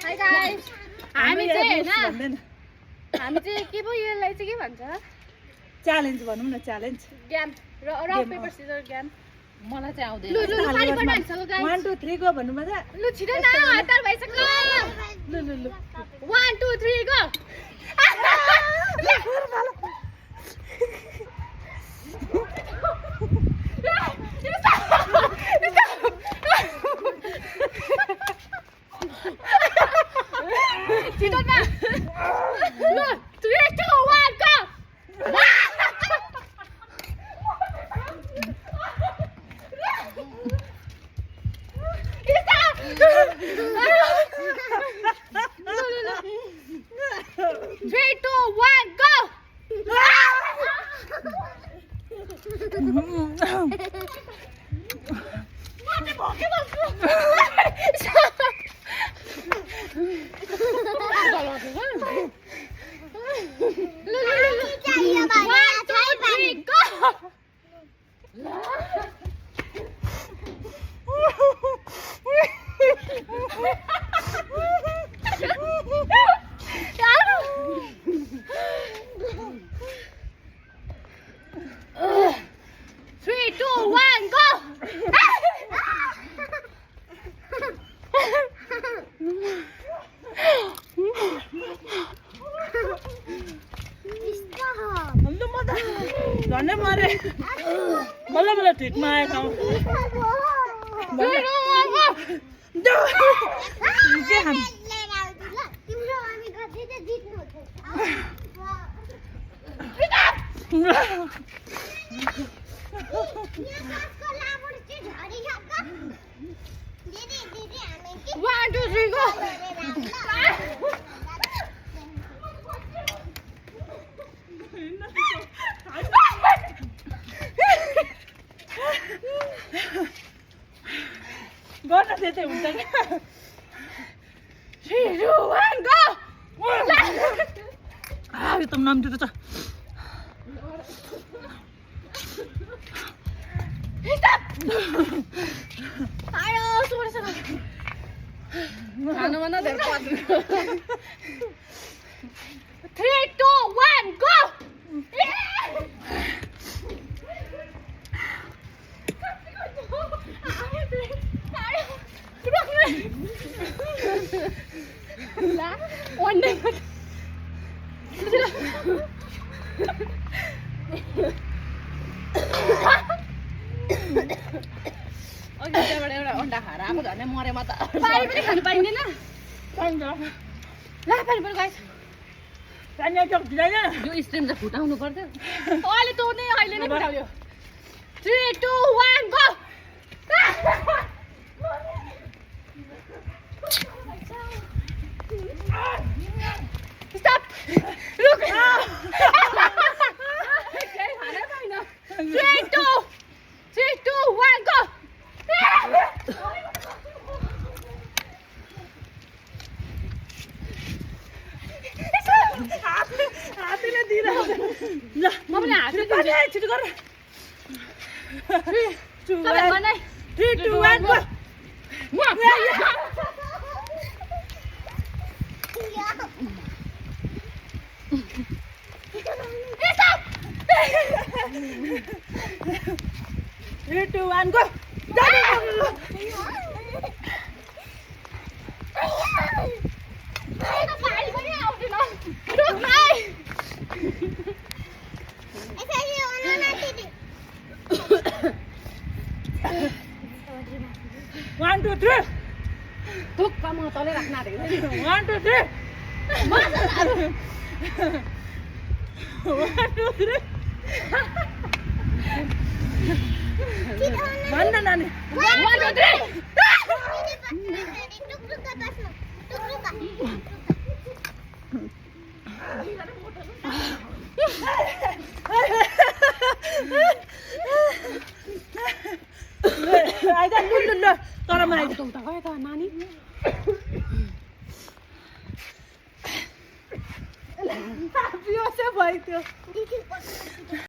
High guys हामी चाहिँ हैन हामी चाहिँ के पो यसलाई चाहिँ के भन्छ च्यालेन्ज भनौँ न च्यालेन्ज गेम र पेपर सिजर गेम मलाई चाहिँ आउँदैन लु लु खाली बनाइन्छ गाइस 1 2 3 गो भन्नु मजा लु छिटो न हतार भइसक्यो लु लु लु 1 2 3 गो छिटो न लु 3 2 1 गो झन्डै मरे बल्ल बल्ल ठिकमा आएको के खाम गर्न त्यतै हुन्छ क्या 3 2 1 गो यो त नाम दिँदैछ आयो सोरेछ खानु मन धेरै पर्छ 3 2 1 गो ला one day अघि त्यहाँबाट एउटा अन्डा खाएर आएको झन् मरे म त पानी पनि खानु पाइँदैन पाइन्छ ला पानी पनि गाइस पानी एक दिँदैन यो स्ट्रिम चाहिँ फुटाउनु पर्दैन अहिले त नै अहिले नै फुटाउँयो 3 2 1 गो स्टप रुक 3 2 1 गो हातले दिइरहेको ल म पनि हातले पानी छिटो गर 3 2 1 go Three, two, one, go! One, two, three. ढुक्क म तलै राख्न आँटेको 1 2 3. 1 2 3. भन्न नानी 1 2 3 आइदा लु लु लु तर म आइदा उता गयो त नानी बियो चाहिँ भयो त्यो